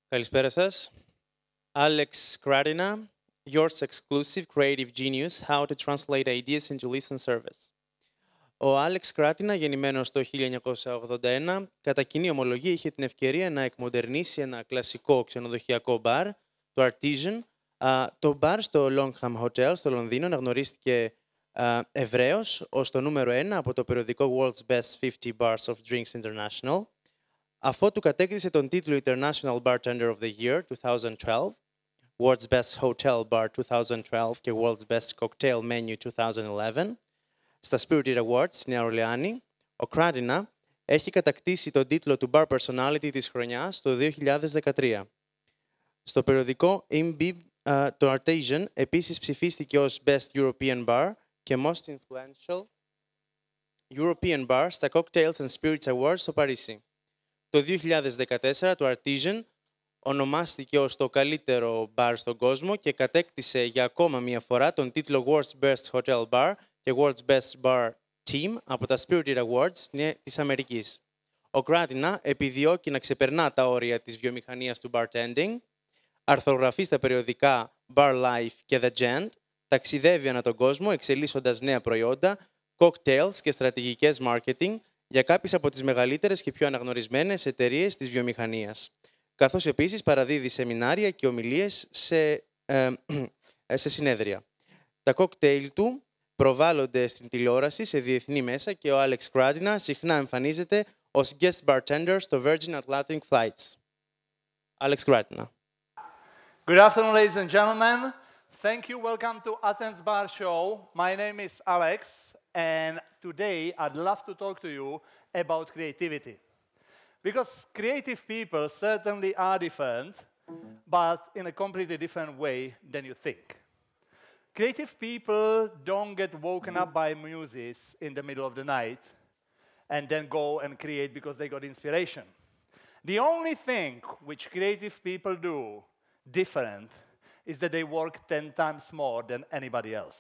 Καλησπέρα σας. Alex Kratena, yours exclusive creative genius, how to translate ideas into listen service. Ο Alex Kratena, γεννημένος το 1981, κατά κοινή ομολογία είχε την ευκαιρία να εκμοντερνήσει ένα κλασικό ξενοδοχειακό μπαρ, το Artesian. Το μπαρ στο Longham Hotel στο Λονδίνο αναγνωρίστηκε ευρέως ως το νούμερο 1 από το περιοδικό World's Best 50 Bars of Drinks International, αφότου κατέκτησε τον τίτλο International Bartender of the Year 2012, World's Best Hotel Bar 2012 και World's Best Cocktail Menu 2011, στα Spirited Awards στη Νέα Ορλεάνη, ο Kratena έχει κατακτήσει τον τίτλο του Bar Personality της χρονιάς το 2013. Στο περιοδικό IMBIB, το Artesian επίσης ψηφίστηκε ως Best European Bar και Most Influential European Bar στα Cocktails and Spirits Awards στο Παρίσι. Το 2014 το Artesian ονομάστηκε ως το καλύτερο μπαρ στον κόσμο και κατέκτησε για ακόμα μία φορά τον τίτλο World's Best Hotel Bar και World's Best Bar Team από τα Spirited Awards της Αμερικής. Ο Kratena επιδιώκει να ξεπερνά τα όρια της βιομηχανίας του bartending, αρθρογραφεί στα περιοδικά Bar Life και The Gent, ταξιδεύει ανά τον κόσμο εξελίσσοντας νέα προϊόντα, cocktails και στρατηγικές marketing για κάποιες από τις μεγαλύτερες και πιο αναγνωρισμένες εταιρείες της βιομηχανίας, καθώς επίσης παραδίδει σεμινάρια και ομιλίες σε συνέδρια. Τα κόκτέιλ του προβάλλονται στην τηλεόραση σε διεθνή μέσα και ο Alex Kratena συχνά εμφανίζεται ως guest bartender στο Virgin Atlantic Flights. Alex Kratena. Good afternoon, ladies and gentlemen. Thank you. Welcome to Athens Bar Show. My name is Alex, and today I'd love to talk to you about creativity. Because creative people certainly are different, but in a completely different way than you think. Creative people don't get woken up by music in the middle of the night and then go and create because they got inspiration. The only thing which creative people do different is that they work 10 times more than anybody else.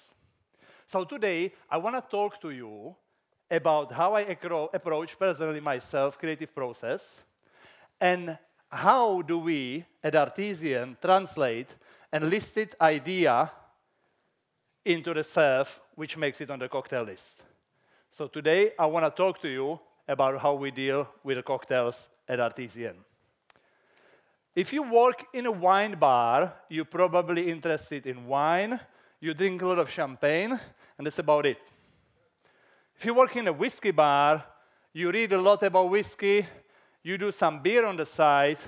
So today, I want to talk to you about how I approach personally myself creative process and how do we at Artesian translate and listed idea into the serve which makes it on the cocktail list. So today, I want to talk to you about how we deal with the cocktails at Artesian. If you work in a wine bar, you're probably interested in wine, you drink a lot of champagne, and that's about it. If you work in a whiskey bar, you read a lot about whiskey, you do some beer on the side,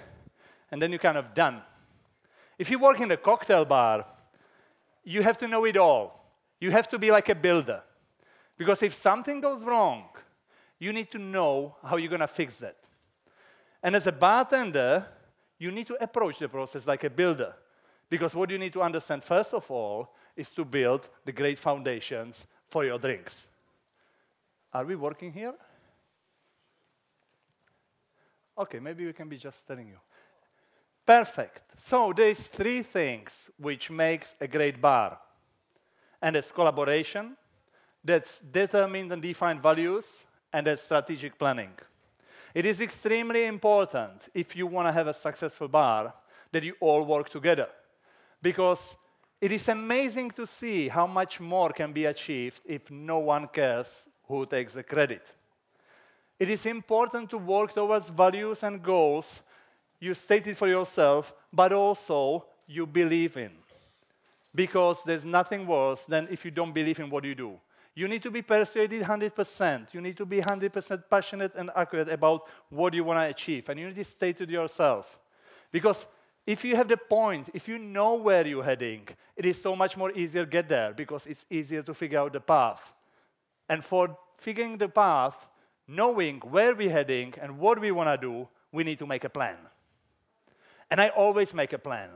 and then you're kind of done. If you work in a cocktail bar, you have to know it all. You have to be like a builder. Because if something goes wrong, you need to know how you're going to fix that. And as a bartender, you need to approach the process like a builder. Because what you need to understand, first of all, is to build the great foundations for your drinks. Are we working here? Okay, maybe we can be just telling you. Perfect. So there's three things which makes a great bar. And it's collaboration, that's determined and defined values, and that's strategic planning. It is extremely important, if you want to have a successful bar, that you all work together. Because it is amazing to see how much more can be achieved if no one cares who takes the credit. It is important to work towards values and goals you stated for yourself, but also you believe in. Because there's nothing worse than if you don't believe in what you do. You need to be persuaded 100%. You need to be 100% passionate and accurate about what you want to achieve. And you need to stay to yourself. Because if you have the point, if you know where you're heading, it is so much more easier to get there because it's easier to figure out the path. And for figuring the path, knowing where we're heading and what we want to do, we need to make a plan. And I always make a plan.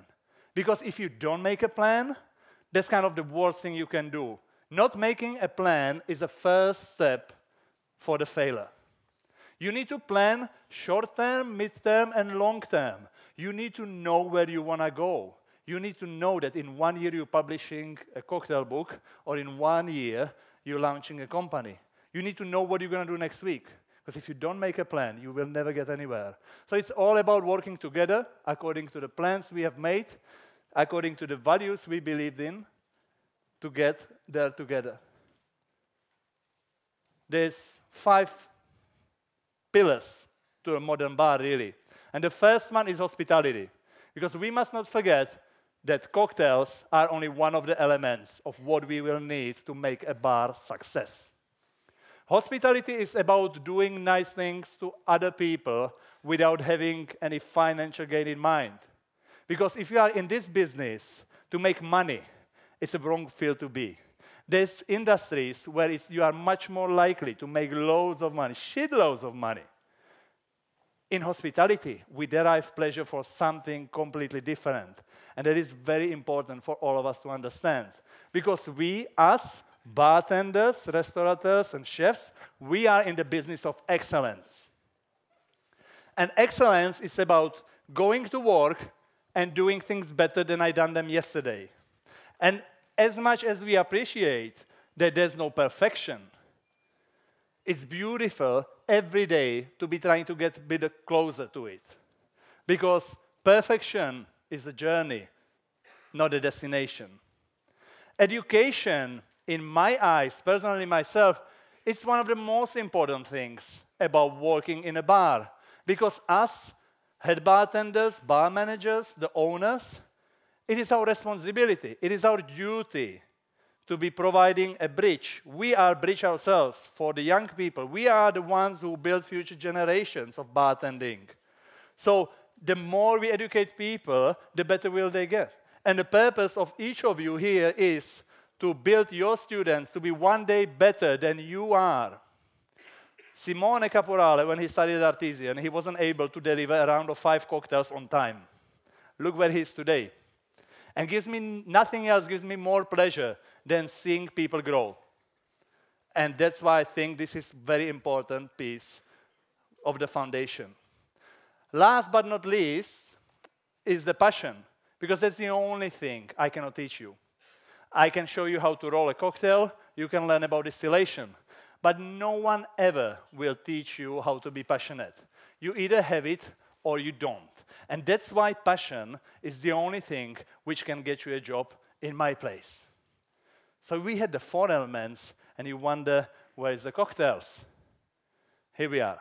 Because if you don't make a plan, that's kind of the worst thing you can do. Not making a plan is the first step for the failure. You need to plan short-term, mid-term, and long-term. You need to know where you want to go. You need to know that in 1 year you're publishing a cocktail book, or in 1 year you're launching a company. You need to know what you're going to do next week. Because if you don't make a plan, you will never get anywhere. So it's all about working together according to the plans we have made, according to the values we believed in, to get there together. There's 5 pillars to a modern bar, really. And the first one is hospitality. Because we must not forget that cocktails are only one of the elements of what we will need to make a bar success. Hospitality is about doing nice things to other people without having any financial gain in mind. Because if you are in this business to make money, it's a wrong field to be. There's industries where you are much more likely to make loads of money, shitloads of money. In hospitality, we derive pleasure for something completely different. And that is very important for all of us to understand. Because we, as bartenders, restaurateurs, and chefs, we are in the business of excellence. And excellence is about going to work and doing things better than I done them yesterday. And as much as we appreciate that there's no perfection, it's beautiful every day to be trying to get a bit closer to it. Because perfection is a journey, not a destination. Education, in my eyes, personally myself, is one of the most important things about working in a bar. Because us, head bartenders, bar managers, the owners, it is our responsibility, it is our duty to be providing a bridge. We are a bridge ourselves for the young people. We are the ones who build future generations of bartending. So the more we educate people, the better will they get. And the purpose of each of you here is to build your students to be one day better than you are. Simone Caporale, when he studied Artesian, he wasn't able to deliver a round of 5 cocktails on time. Look where he is today. And nothing else gives me more pleasure than seeing people grow. And that's why I think this is a very important piece of the foundation. Last but not least is the passion, because that's the only thing I cannot teach you. I can show you how to roll a cocktail, you can learn about distillation, but no one ever will teach you how to be passionate. You either have it or you don't. And that's why passion is the only thing which can get you a job in my place. So we had the 4 elements, and you wonder, where is the cocktails? Here we are.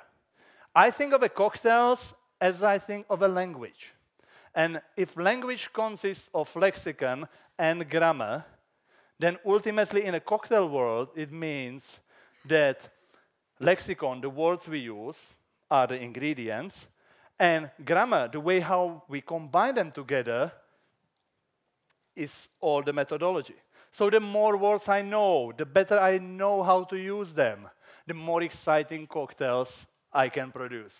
I think of the cocktails as I think of a language. And if language consists of lexicon and grammar, then ultimately in a cocktail world, it means that lexicon, the words we use, are the ingredients, and grammar, the way how we combine them together, is all the methodology. So the more words I know, the better I know how to use them, the more exciting cocktails I can produce.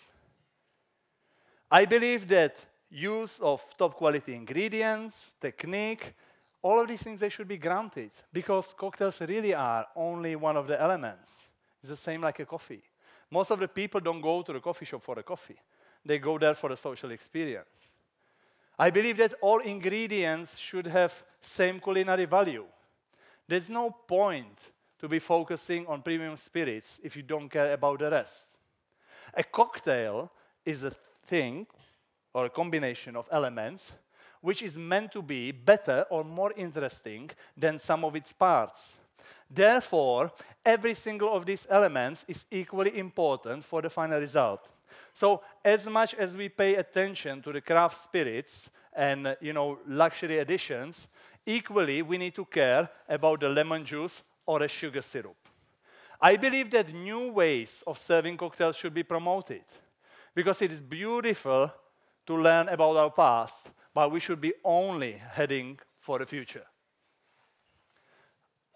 I believe that use of top quality ingredients, technique, all of these things, they should be granted, because cocktails really are only one of the elements. It's the same like a coffee. Most of the people don't go to the coffee shop for a coffee. They go there for a social experience. I believe that all ingredients should have same culinary value. There's no point to be focusing on premium spirits if you don't care about the rest. A cocktail is a thing, or a combination of elements, which is meant to be better or more interesting than some of its parts. Therefore, every single of these elements is equally important for the final result. So as much as we pay attention to the craft spirits and luxury additions, equally we need to care about the lemon juice or a sugar syrup. I believe that new ways of serving cocktails should be promoted, because it is beautiful to learn about our past, but we should be only heading for the future.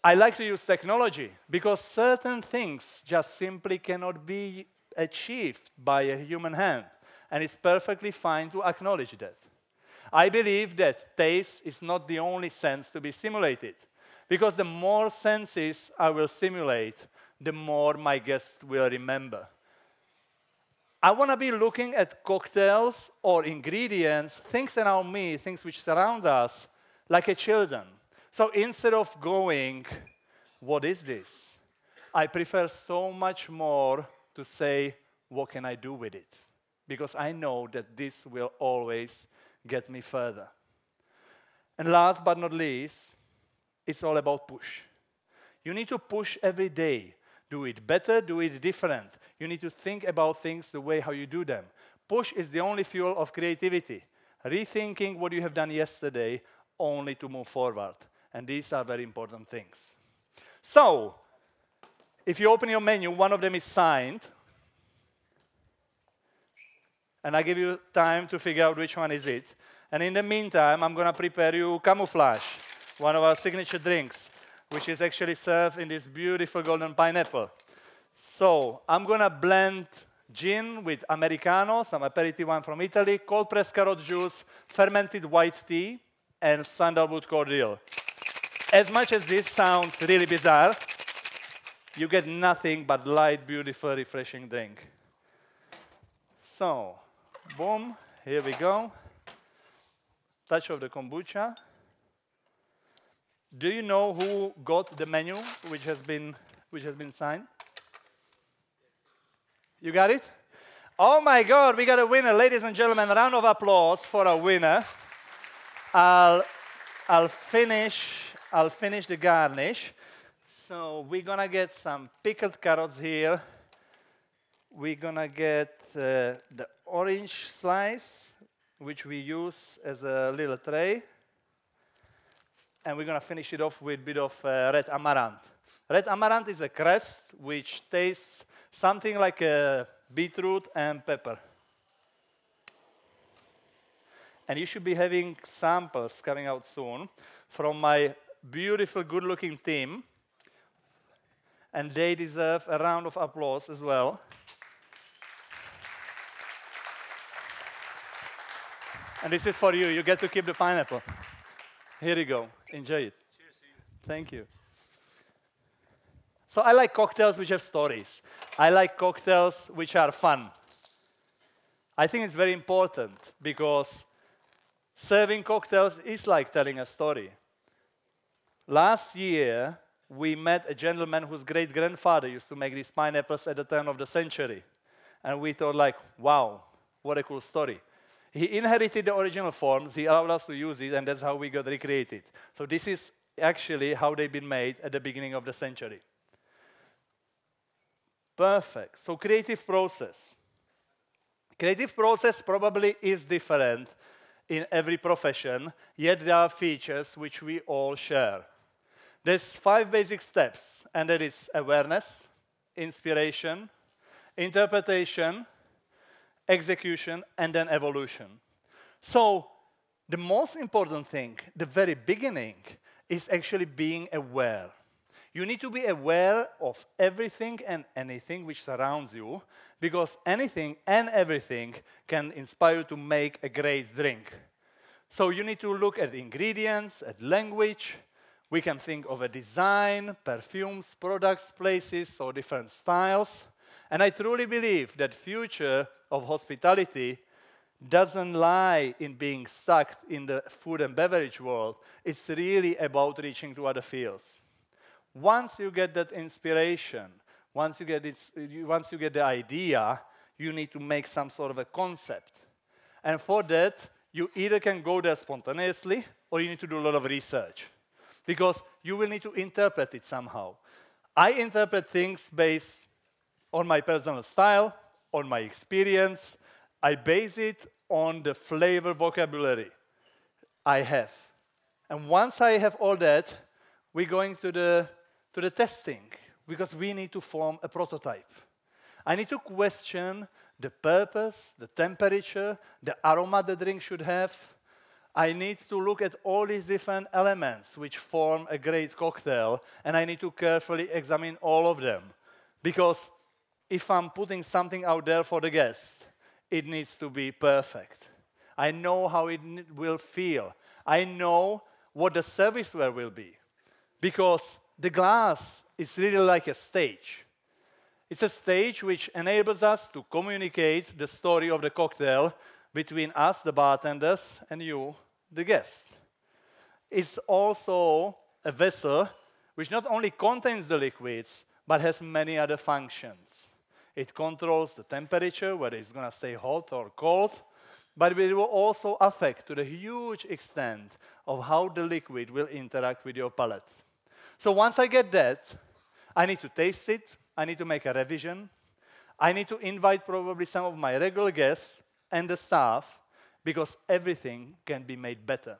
I like to use technology because certain things just simply cannot be achieved by a human hand, and it's perfectly fine to acknowledge that. I believe that taste is not the only sense to be stimulated, because the more senses I will stimulate, the more my guests will remember. I want to be looking at cocktails or ingredients, things around me, things which surround us, like a children. So instead of going, what is this? I prefer so much more to say, what can I do with it? Because I know that this will always get me further. And last but not least, it's all about push. You need to push every day. Do it better, do it different. You need to think about things the way how you do them. Push is the only fuel of creativity. Rethinking what you have done yesterday only to move forward. And these are very important things. So, if you open your menu, one of them is signed. And I give you time to figure out which one is it. And in the meantime, I'm going to prepare you camouflage, one of our signature drinks, which is actually served in this beautiful golden pineapple. So I'm going to blend gin with Americano, some aperitif wine from Italy, cold pressed carrot juice, fermented white tea, and sandalwood cordial. As much as this sounds really bizarre, you get nothing but light, beautiful, refreshing drink. So, boom, here we go. Touch of the kombucha. Do you know who got the menu which has been signed? You got it? Oh my God, we got a winner. Ladies and gentlemen, a round of applause for our winner. I'll finish the garnish. So we're gonna get some pickled carrots here. We're gonna get the orange slice, which we use as a little tray. And we're going to finish it off with a bit of red amaranth. Red amaranth is a crest which tastes something like a beetroot and pepper. And you should be having samples coming out soon from my beautiful, good-looking team. And they deserve a round of applause as well. And this is for you. You get to keep the pineapple. Here you go. Enjoy it. Cheers to you. Thank you. So I like cocktails which have stories. I like cocktails which are fun. I think it's very important because serving cocktails is like telling a story. Last year, we met a gentleman whose great-grandfather used to make these pineapples at the turn of the century. And we thought like, wow, what a cool story. He inherited the original forms, he allowed us to use it, and that's how we got recreated. So this is actually how they've been made at the beginning of the century. Perfect. So creative process. Creative process probably is different in every profession, yet there are features which we all share. There's 5 basic steps, and that is awareness, inspiration, interpretation, execution, and then evolution. So the most important thing, the very beginning, is actually being aware. You need to be aware of everything and anything which surrounds you, because anything and everything can inspire you to make a great drink. So you need to look at ingredients, at language. We can think of a design, perfumes, products, places, or different styles. And I truly believe that future of hospitality doesn't lie in being sucked in the food and beverage world. It's really about reaching to other fields. Once you get that inspiration, once you get the idea, you need to make some sort of a concept. And for that, you either can go there spontaneously, or you need to do a lot of research. Because you will need to interpret it somehow. I interpret things based on my personal style, on my experience. I base it on the flavor vocabulary I have. And once I have all that, we're going to the testing, because we need to form a prototype. I need to question the purpose, the temperature, the aroma the drink should have. I need to look at all these different elements which form a great cocktail, and I need to carefully examine all of them. Because if I'm putting something out there for the guest, it needs to be perfect. I know how it will feel. I know what the serviceware will be. Because the glass is really like a stage. It's a stage which enables us to communicate the story of the cocktail between us, the bartenders, and you, the guest. It's also a vessel which not only contains the liquids, but has many other functions. It controls the temperature, whether it's going to stay hot or cold, but it will also affect to the huge extent of how the liquid will interact with your palate. So once I get that, I need to taste it, I need to make a revision, I need to invite probably some of my regular guests and the staff, because everything can be made better.